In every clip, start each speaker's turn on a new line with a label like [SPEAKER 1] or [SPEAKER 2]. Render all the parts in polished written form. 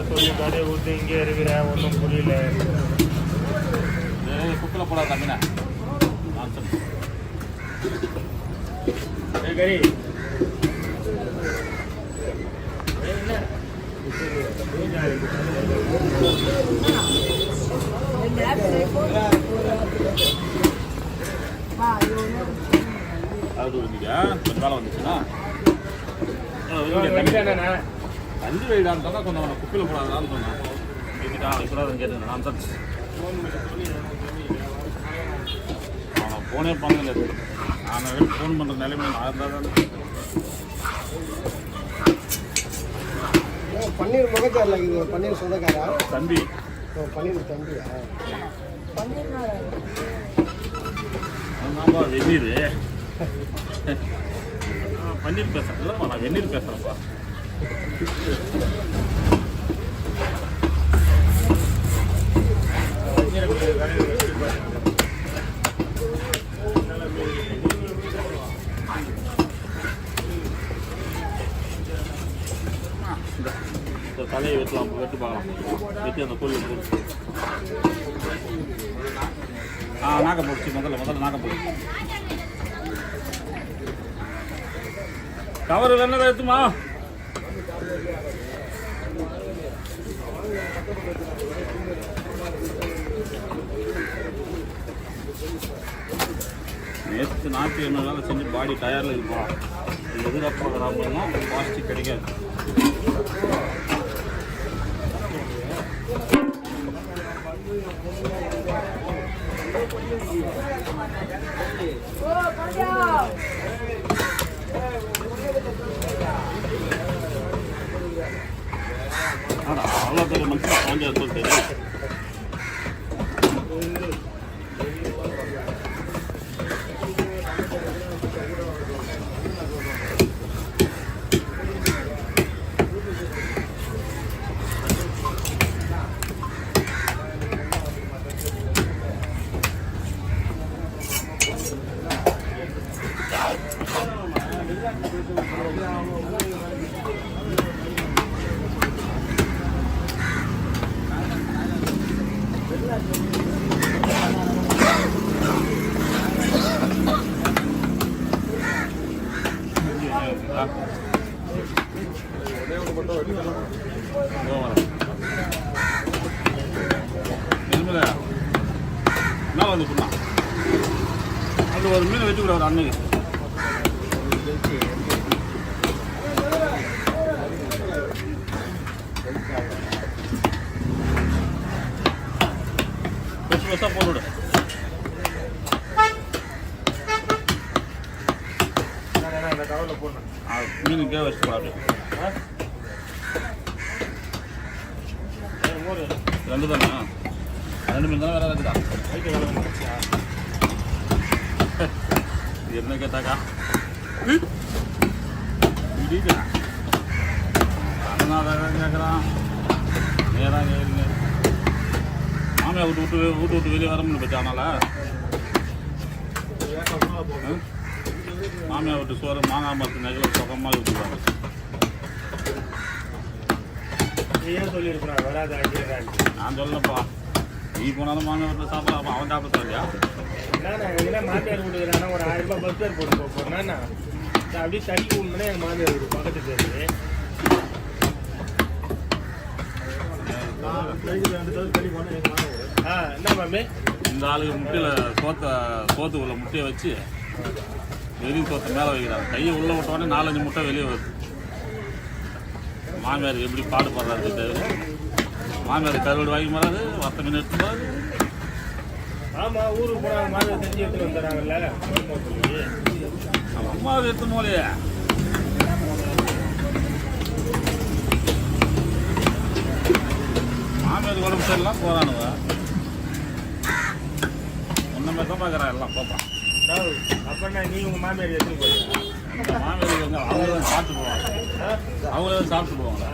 [SPEAKER 1] சொல்லி கடையை ஊற்றி இங்கே இருக்கிறேன் ஒன்றும் புரியல.
[SPEAKER 2] குக்கில் போடாத தம்பினா
[SPEAKER 1] கறி
[SPEAKER 2] அது வந்துக்கா கொஞ்சம் காலம் வந்துச்சுன்னா அஞ்சு வைடான்னு சொன்னால் கொஞ்சம் குப்பியில் போடாதான்னு சொன்னான். கேட்டுட்டா இப்போதான் கேட்டு நான் தான் அவனை ஃபோனே பண்ணல. நான் ஃபோன் பண்ணுற நிலைமை நான் இருந்தால் தான்.
[SPEAKER 3] பன்னீர் முகச்சாரில் இது பன்னீர் சொந்தக்காரா
[SPEAKER 2] தம்பி?
[SPEAKER 3] பன்னீர் தம்பியா?
[SPEAKER 2] ஆமாப்பா வெந்நீர். பன்னீர் பேசுகிறேன் இல்லைப்பா, நான் வெந்நீர் பேசுகிறேன்ப்பா. தலையை வெட்டலாம், வெட்டு பார்க்கலாம். வெட்டி அந்த கோழி போட்டு நாக்க போடுச்சு. முதல்ல நாக்க போடுச்சு. கவர் வேணா எடுத்துமா? நேற்று நாட்டு எண்ணெய் செஞ்சு பாடி டயரில் இருக்கும். எதிர்பார்க்குறாங்கன்னா பாசிட்டிவ் கிடைக்காது. அவ்வளோ பெரிய மனுஷன் பாஞ்சா சொல்லிட்டு என்ன வந்து பண்ணா அது ஒரு மீனை வச்சுக்கூட ஒரு அன்னைக்கு பெருசா போட்டுவிடு. மீனுக்கே வச்சு போடாது. ரெண்டு தானே? ரெண்டு மீன் தானே வேற இருக்குதா? என்ன கேட்டாக்கா அதனால கேட்குறான். நேராக ஏறிங்க மாமியா விட்டு வெளியே வர முடியும் பச்சானால. மாமியா விட்டு சோறு மாங்காய் மரத்து நெகிழ சுகமாக விட்டுருவாங்க. நான் சொல்லப்பா, நீ போனாலும் மாமியா வீட்டில் சாப்பிடலாம். அவன் சாப்பிட சொல்லியா?
[SPEAKER 1] மாமியார் வீட்டுக்கு ஒரு 1000 ரூபாய் பஸ் பேர் போட்டு போறேன்னா அப்படியே தள்ளி விடணும்னா எங்கள் மாமியார் வீடு பக்கத்து பேரு. என்ன மாமி
[SPEAKER 2] இந்த ஆளுக்கு முட்டையில் சோத்துக்குள்ள முட்டையை வச்சு வெளியே சோத்தை மேலே வைக்கிறாங்க. கையை உள்ளே விட்டோடனே 4-5 முட்டை வெளியே வருது. மாமியார் எப்படி பாடுபடுறாரு தவிர மாமியார் கருவாடு வாங்கி போறாரு, வத்த மீன் எடுத்து போறாரு.
[SPEAKER 1] ஆமாம், ஊருக்கு போனாங்க மாமியார் செஞ்சு எடுத்துட்டு வந்துடுறாங்கல்ல.
[SPEAKER 2] அம்மாவை எடுத்து போலையே. மாமியார் உடம்பு சரியில்லாம் போறானுவ. ஒன்றுமே தான் பார்க்குறான் எல்லாம் பார்ப்பான்.
[SPEAKER 1] அப்படின்னா நீ உங்கள் மாமியார் எடுத்துன்னு போறீங்க?
[SPEAKER 2] மாமியார் வந்து அவங்களே சாப்பிட்டு போவாங்க. அவங்களே சாப்பிட்டு போவாங்க.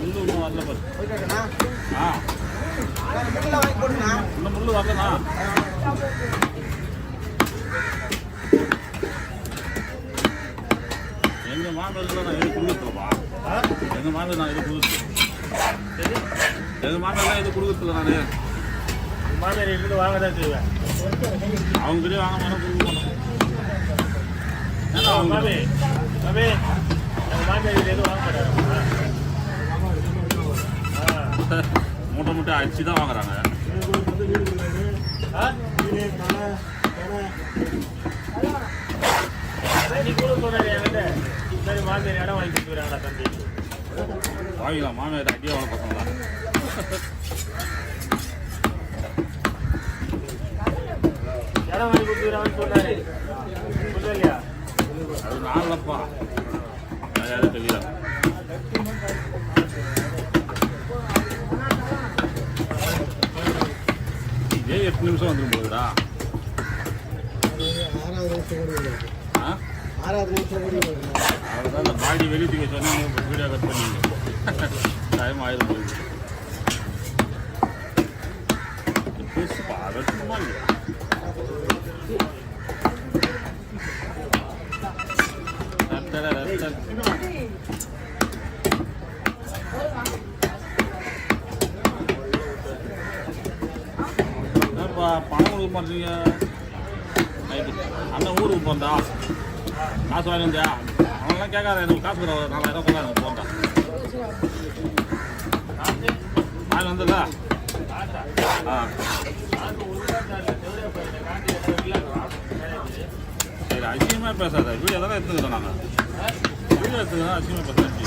[SPEAKER 2] முள்ளு வரல பாரு. இன்னும் முள்ளு வரலண்ணா. மாமியாருக்கு நான் எது கொடுக்கறதுலப்பா.
[SPEAKER 1] ஆ?
[SPEAKER 2] எங்கள் மாமியார் நான் எது கொடுக்குறது.
[SPEAKER 1] சரி.
[SPEAKER 2] எங்கள் மாமியார்லாம் எது கொடுக்கறதில்ல நான்.
[SPEAKER 1] உன் மாமியார் இருந்து வாங்க தான் செய்வேன்.
[SPEAKER 2] அவங்ககிட்டயே வாங்க மாட்டோம், கொடுக்க மாட்டோம். ஏன்னா
[SPEAKER 1] மாமி
[SPEAKER 2] அவங்க
[SPEAKER 1] மாமி எங்கள் மாமியார் எதுவும் வாங்க மாட்டாங்க.
[SPEAKER 2] மூட்டை மூட்டை அடிச்சு தான் வாங்குறாங்க.
[SPEAKER 1] நீ கூட சொன்னாரு என்கிட்ட சரி மாமியார் இடம் வாங்கி கொடுத்துறாங்களா தம்பி.
[SPEAKER 2] வாங்கிக்கலாம், மாமியார் அடியே வாங்க பசங்களா.
[SPEAKER 1] இடம் வாங்கி கொடுத்துறாங்கன்னு சொன்னாரு சொல்லலையா?
[SPEAKER 2] அது நான்லப்பா, யாரும் தெரியல. இதே 8 நிமிஷம் வந்துடும் போகுதுடா.
[SPEAKER 3] 6வது நிமிஷம் ஓடி
[SPEAKER 2] ஆ
[SPEAKER 3] 6வது நிமிஷம் ஓடி
[SPEAKER 2] அவ்வளோதான். அந்த பாடி வெளியே தூக்கி சொன்னீங்க, வீடியோ கட் பண்ணிங்க. டைம் ஆயிரம் போகுது. பேசுப்பா, வெட்டமா இல்லையா? என்னப்பா பணம் கொடுக்க மாட்டீங்க? அண்ணன் ஊருக்கு போந்தா காசு வாங்கி வந்தியா? அவனெல்லாம் கேட்காத, எனக்கு காசு கூட 4000 கூட எனக்கு போந்தா வாங்கி வந்ததா? ஆ சரி, அசிங்கமாக பேசாத. வீடியோ தானே எடுத்துக்கிறோம் நாங்கள். வீடியோ எடுத்துக்கிறோம், அசிங்கமாக பேசாச்சு.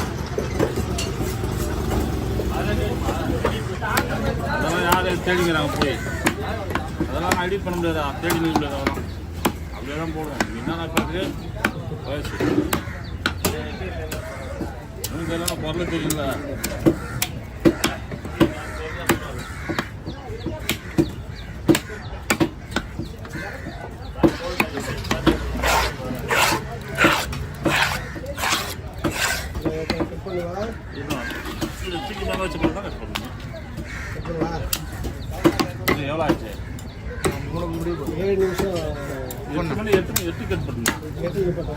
[SPEAKER 2] அதெல்லாம் யாரும் தேடிக்கிறாங்க போய். அதெல்லாம் நான் எடிட் பண்ண முடியாதா? தேடி நிற்க முடியாது. அதெல்லாம் அப்படியே தான் போடுவோம். என்னென்ன பேசுறது வயசு எனக்கு தெரியல, பொருள் தெரியல. சிக்கி மேலே வச்சு தான் கட் பண்ணுங்க. இது எவ்வளோ ஆச்சு?
[SPEAKER 3] 7 நிமிஷம்
[SPEAKER 2] 8 கட் பண்ணுங்க.
[SPEAKER 3] 8 நிமிஷம்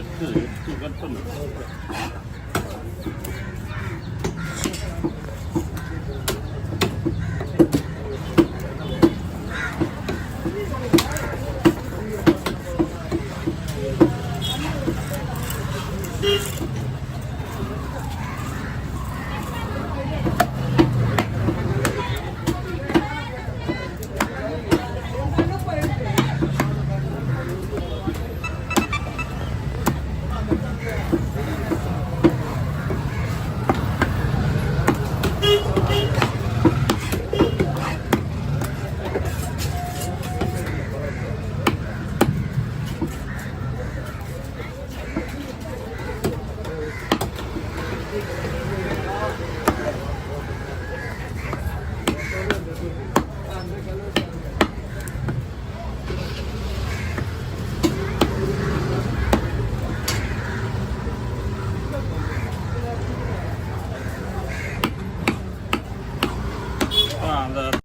[SPEAKER 2] 8 கட் பண்ணுங்க.